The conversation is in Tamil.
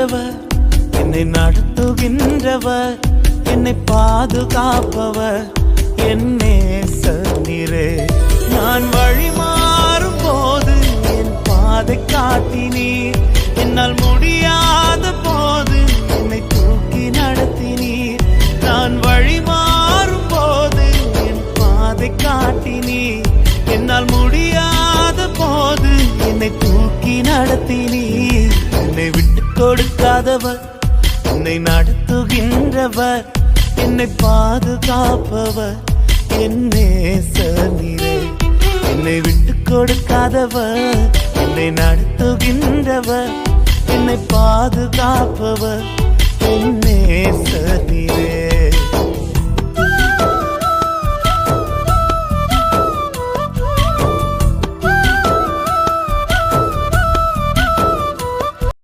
கொடுக்காதவர், என்னை நடத்துகின்றவர், என்னை பாதுகாப்பவர், என் நேசர் நீரே. நான் வழி மாறும் போது என் பாதை காட்டினீர், என்னால் முடியாத போது என்னை தூக்கி நடத்தினீர். நான் வழி மாறும் போது என் பாதை காட்டினீர், என்னால் முடியாத போது என்னை தூக்கி நடத்தினீர். என்னை விட்டு கொடுக்காதவர், என்னை நடத்துகின்றவர், என்னை பாதுகாப்பவர், என் நேசர் நீரே. என்னை விட்டு கொடுக்காதவர், என்னை நடத்துகின்றவர், என்னை பாதுகாப்பவர், என் நேசர் நீரே.